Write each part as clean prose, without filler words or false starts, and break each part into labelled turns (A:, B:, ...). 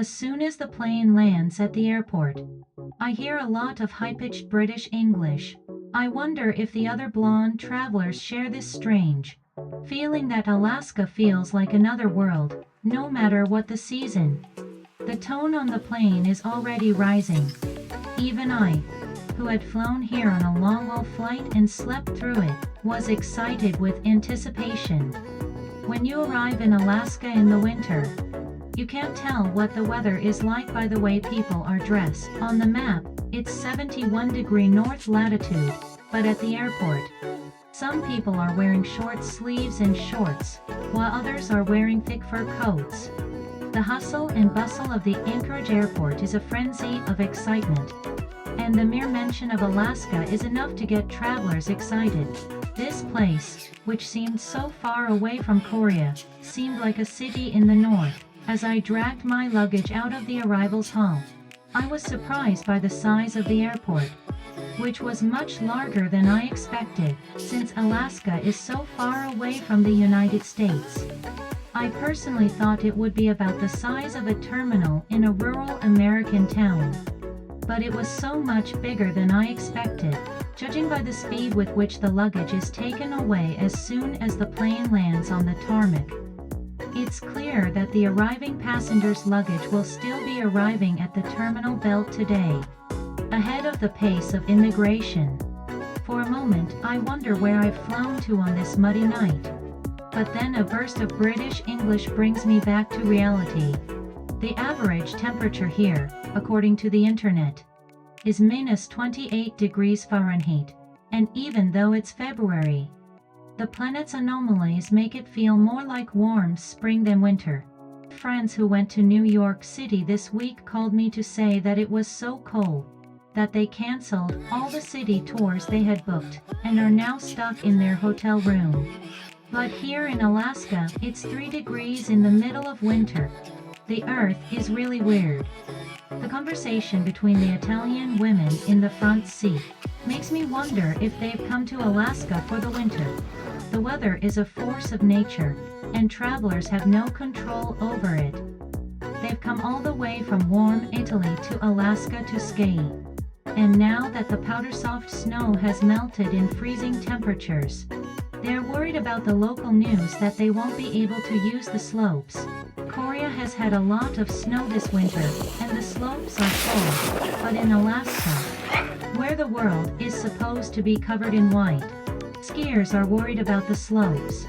A: As soon as the plane lands at the airport, I hear a lot of high-pitched British English. I wonder if the other blonde travelers share this strange feeling that Alaska feels like another world, no matter what the season. The tone on the plane is already rising. Even I, who had flown here on a long-haul flight and slept through it, was excited with anticipation. When you arrive in Alaska in the winter, you can't tell what the weather is like by the way people are dressed. On the map, it's 71° north latitude, but at the airport, some people are wearing short sleeves and shorts, while others are wearing thick fur coats. The hustle and bustle of the Anchorage airport is a frenzy of excitement, and the mere mention of Alaska is enough to get travelers excited. This place, which seemed so far away from Korea, seemed like a city in the north. As I dragged my luggage out of the arrivals hall, I was surprised by the size of the airport, which was much larger than I expected, since Alaska is so far away from the United States. I personally thought it would be about the size of a terminal in a rural American town, but it was so much bigger than I expected, judging by the speed with which the luggage is taken away as soon as the plane lands on the tarmac. It's clear that the arriving passengers' luggage will still be arriving at the terminal belt today, ahead of the pace of immigration. For a moment, I wonder where I've flown to on this muddy night. But then a burst of British English brings me back to reality. The average temperature here, according to the internet, is -28°F, and even though it's February, the planet's anomalies make it feel more like warm spring than winter. Friends who went to New York City this week called me to say that it was so cold that they canceled all the city tours they had booked and are now stuck in their hotel room. But here in Alaska, it's 3 degrees in the middle of winter. The earth is really weird. The conversation between the Italian women in the front seat makes me wonder if they've come to Alaska for the winter. The weather is a force of nature, and travelers have no control over it. They've come all the way from warm Italy to Alaska to ski. And now that the powder-soft snow has melted in freezing temperatures, they're worried about the local news that they won't be able to use the slopes. Korea has had a lot of snow this winter, and the slopes are full, but in Alaska, where the world is supposed to be covered in white, skiers are worried about the slopes.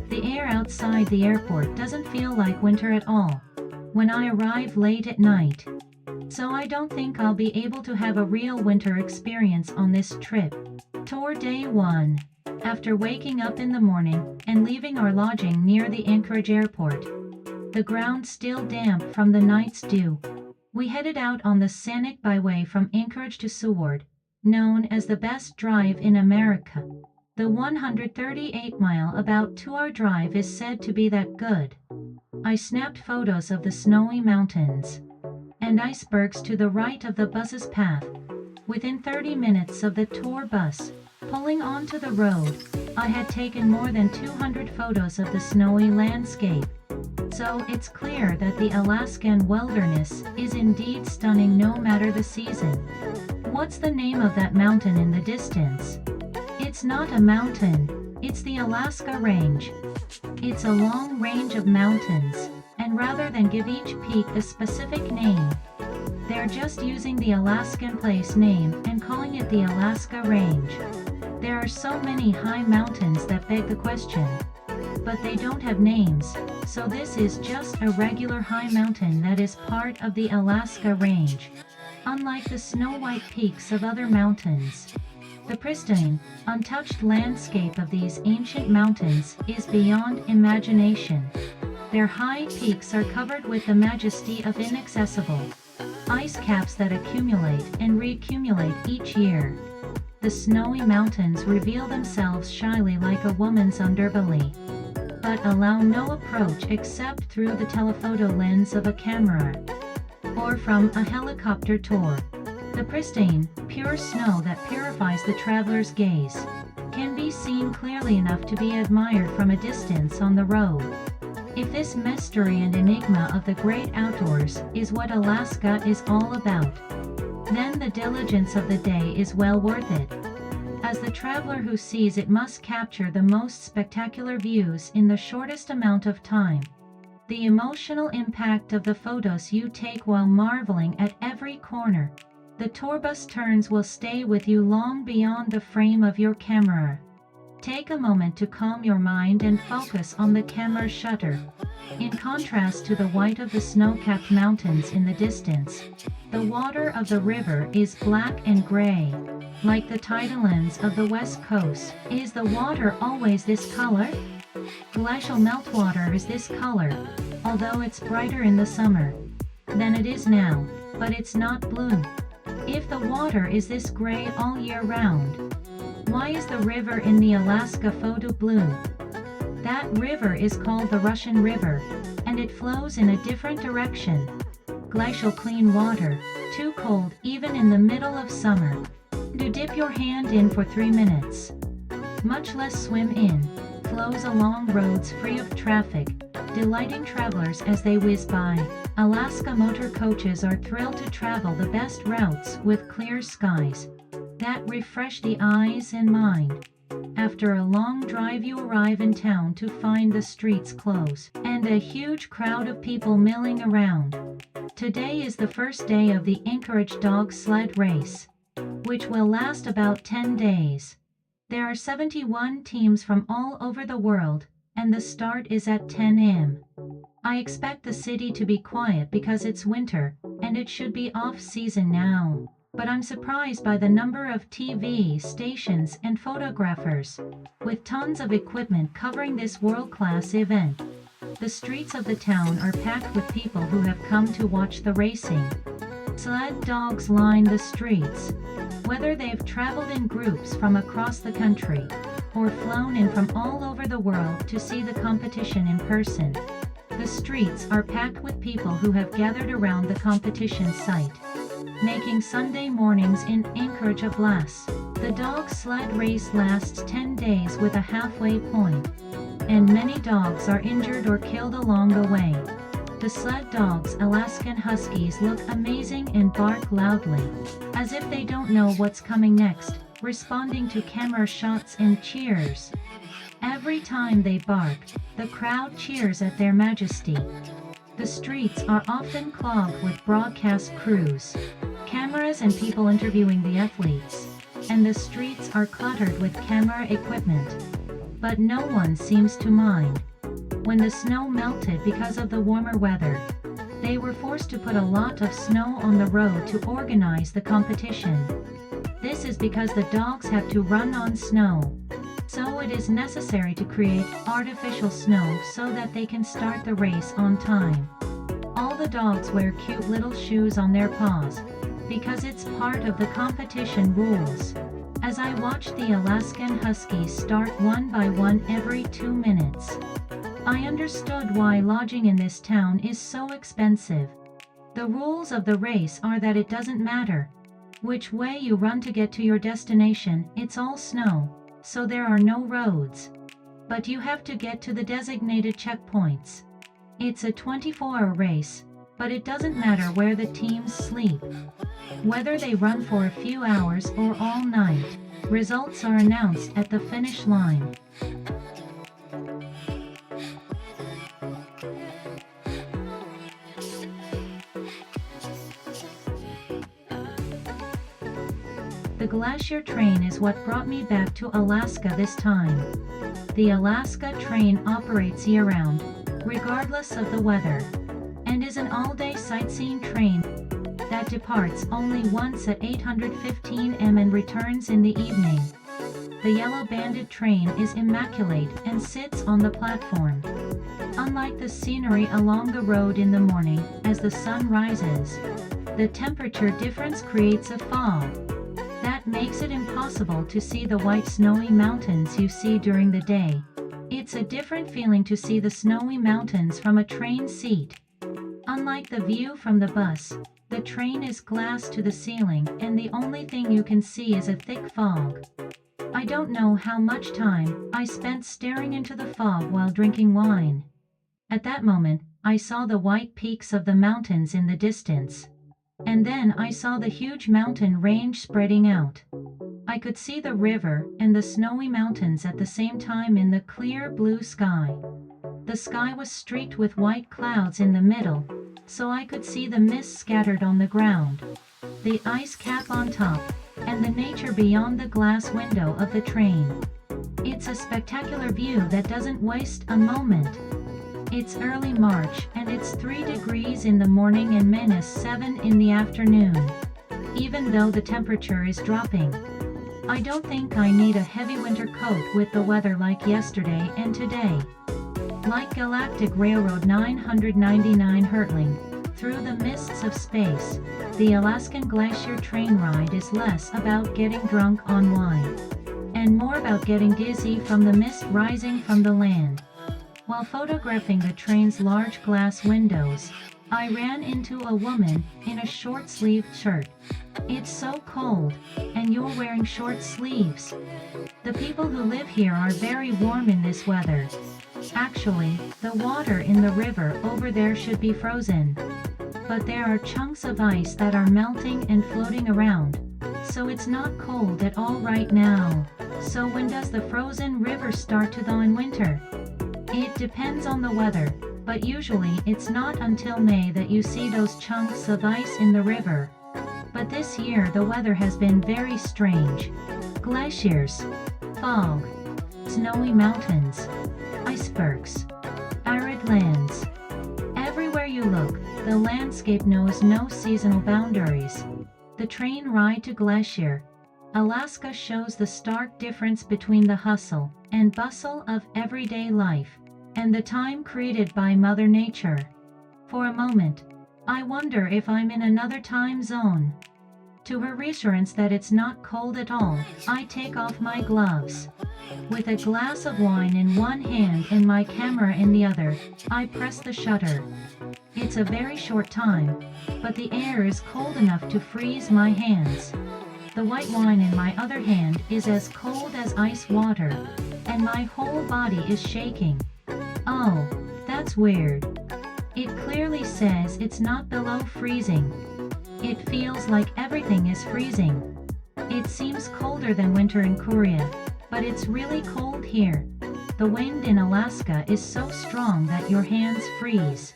A: The air outside the airport doesn't feel like winter at all when I arrive late at night. So I don't think I'll be able to have a real winter experience on this trip. Tour Day 1. After waking up in the morning and leaving our lodging near the Anchorage airport, the ground still damp from the night's dew, we headed out on the scenic byway from Anchorage to Seward, known as the best drive in America. The 138-mile, about 2-hour drive is said to be that good. I snapped photos of the snowy mountains and icebergs to the right of the bus's path. Within 30 minutes of the tour bus pulling onto the road, I had taken more than 200 photos of the snowy landscape. So it's clear that the Alaskan wilderness is indeed stunning no matter the season. What's the name of that mountain in the distance? It's not a mountain, it's the Alaska Range. It's a long range of mountains, and rather than give each peak a specific name, they're just using the Alaskan place name and calling it the Alaska Range. There are so many high mountains that beg the question, but they don't have names, so this is just a regular high mountain that is part of the Alaska Range, unlike the snow-white peaks of other mountains. The pristine, untouched landscape of these ancient mountains is beyond imagination. Their high peaks are covered with the majesty of inaccessible ice caps that accumulate and reaccumulate each year. The snowy mountains reveal themselves shyly like a woman's underbelly, but allow no approach except through the telephoto lens of a camera or from a helicopter tour. The pristine, pure snow that purifies the traveler's gaze can be seen clearly enough to be admired from a distance on the road. If This mystery and enigma of the great outdoors is what Alaska is all about. Then the diligence of the day is well worth it. As the traveler who sees it must capture the most spectacular views in the shortest amount of time. The emotional impact of the photos you take while marveling at every corner, the tourbus turns will stay with you long beyond the frame of your camera. Take a moment to calm your mind and focus on the camera shutter. In contrast to the white of the snow-capped mountains in the distance, the water of the river is black and gray, like the tidelands of the west coast. Is the water always this color? Glacial meltwater is this color, although it's brighter in the summer than it is now, but it's not blue. If the water is this gray all year round, why is the river in the Alaska photo blue? That river is called the Russian River, and it flows in a different direction. Glacial clean water, too cold even in the middle of summer. Do dip your hand in for 3 minutes. Much less swim in. Flows along roads free of traffic, delighting travelers as they whiz by. Alaska motor coaches are thrilled to travel the best routes with clear skies that refresh the eyes and mind. After a long drive you arrive in town to find the streets closed and a huge crowd of people milling around. Today is the first day of the Anchorage Dog Sled Race, which will last about 10 days. There are 71 teams from all over the world, and the start is at 10 a.m. I expect the city to be quiet because it's winter, and it should be off-season now. But I'm surprised by the number of TV stations and photographers, with tons of equipment covering this world-class event. The streets of the town are packed with people who have come to watch the racing. Sled dogs line the streets. Whether they've traveled in groups from across the country, or flown in from all over the world to see the competition in person, the streets are packed with people who have gathered around the competition site, making Sunday mornings in Anchorage a blast. The dog sled race lasts 10 days with a halfway point, and many dogs are injured or killed along the way. The sled dogs, Alaskan huskies, look amazing and bark loudly, as if they don't know what's coming next, responding to camera shots and cheers. Every time they bark, the crowd cheers at their majesty. The streets are often clogged with broadcast crews, cameras and people interviewing the athletes, and the streets are cluttered with camera equipment. But no one seems to mind. When the snow melted because of the warmer weather, they were forced to put a lot of snow on the road to organize the competition. This is because the dogs have to run on snow, so it is necessary to create artificial snow so that they can start the race on time. All the dogs wear cute little shoes on their paws, because it's part of the competition rules. As I watched the Alaskan huskies start one by one every 2 minutes, I understood why lodging in this town is so expensive. The rules of the race are that it doesn't matter which way you run to get to your destination, it's all snow, so there are no roads. But you have to get to the designated checkpoints. It's a 24-hour race, but it doesn't matter where the teams sleep. Whether they run for a few hours or all night, results are announced at the finish line. The Glacier Train is what brought me back to Alaska this time. The Alaska train operates year-round, regardless of the weather, and is an all-day sightseeing train that departs only once at 8:15 am and returns in the evening. The yellow-banded train is immaculate and sits on the platform. Unlike the scenery along the road in the morning, as the sun rises, the temperature difference creates a fog that makes it impossible to see the white snowy mountains you see during the day. It's a different feeling to see the snowy mountains from a train seat. Unlike the view from the bus, the train is glass to the ceiling and the only thing you can see is a thick fog. I don't know how much time I spent staring into the fog while drinking wine. At that moment, I saw the white peaks of the mountains in the distance. And then I saw the huge mountain range spreading out. I could see the river and the snowy mountains at the same time in the clear blue sky. The sky was streaked with white clouds in the middle, so I could see the mist scattered on the ground, the ice cap on top, and the nature beyond the glass window of the train. It's a spectacular view that doesn't waste a moment. It's early March and it's 3 degrees in the morning and -7 in the afternoon. Even though the temperature is dropping, I don't think I need a heavy winter coat with the weather like yesterday and today. Like Galactic Railroad 999 hurtling through the mists of space, the Alaskan Glacier Train ride is less about getting drunk on wine, and more about getting dizzy from the mist rising from the land. While photographing the train's large glass windows, I ran into a woman in a short-sleeved shirt. It's so cold, and you're wearing short sleeves. The people who live here are very warm in this weather. Actually, the water in the river over there should be frozen. But there are chunks of ice that are melting and floating around, so it's not cold at all right now. So when does the frozen river start to thaw in winter? It depends on the weather, but usually it's not until May that you see those chunks of ice in the river. But this year the weather has been very strange. Glaciers, fog, snowy mountains, icebergs, arid lands. Everywhere you look, the landscape knows no seasonal boundaries. The train ride to Glacier, Alaska shows the stark difference between the hustle and bustle of everyday life and the time created by Mother Nature. For a moment, I wonder if I'm in another time zone. To her reassurance that it's not cold at all, I take off my gloves. With a glass of wine in one hand and my camera in the other, I press the shutter. It's a very short time, but the air is cold enough to freeze my hands. The white wine in my other hand is as cold as ice water, and my whole body is shaking. Oh, that's weird. It clearly says it's not below freezing. It feels like everything is freezing. It seems colder than winter in Korea, but it's really cold here. The wind in Alaska is so strong that your hands freeze.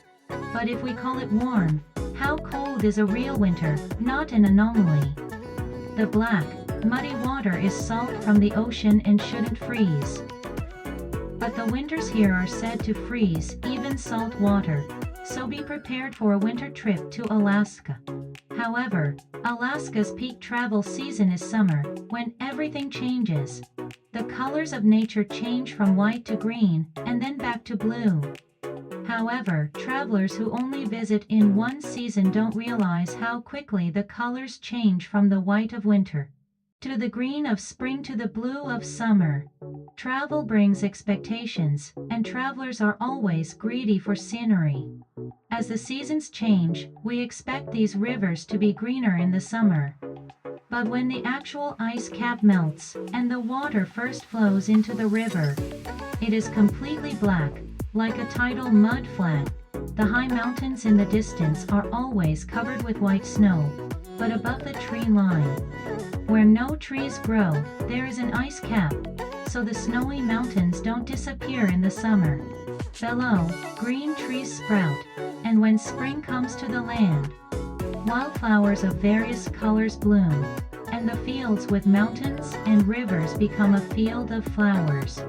A: But if we call it warm, how cold is a real winter, not an anomaly? The black, muddy water is salt from the ocean and shouldn't freeze. But the winters here are said to freeze even salt water, so be prepared for a winter trip to Alaska. However, Alaska's peak travel season is summer, when everything changes. The colors of nature change from white to green, and then back to blue. However, travelers who only visit in one season don't realize how quickly the colors change from the white of winter to the green of spring to the blue of summer. Travel brings expectations, and travelers are always greedy for scenery. As the seasons change, we expect these rivers to be greener in the summer. But when the actual ice cap melts, and the water first flows into the river, it is completely black, like a tidal mud flat. The high mountains in the distance are always covered with white snow, but above the tree line, where no trees grow, there is an ice cap, so the snowy mountains don't disappear in the summer. Below, green trees sprout, and when spring comes to the land, wildflowers of various colors bloom, and the fields with mountains and rivers become a field of flowers.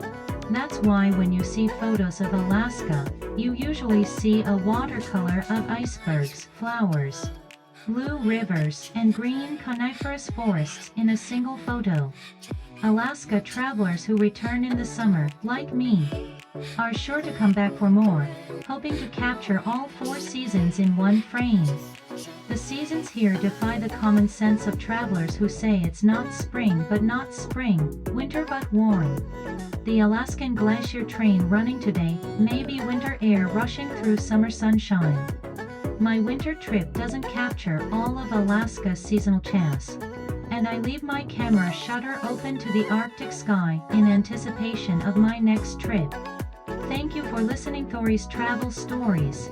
A: That's why when you see photos of Alaska, you usually see a watercolor of icebergs, flowers, blue rivers, and green coniferous forests in a single photo. Alaska travelers who return in the summer, like me, are sure to come back for more, hoping to capture all 4 seasons in one frame. The seasons here defy the common sense of travelers who say it's not spring but not spring, winter but warm. The Alaskan Glacier Train running today may be winter air rushing through summer sunshine. My winter trip doesn't capture all of Alaska's seasonal chance, and I leave my camera shutter open to the Arctic sky in anticipation of my next trip. Thank you for listening Thori's travel stories.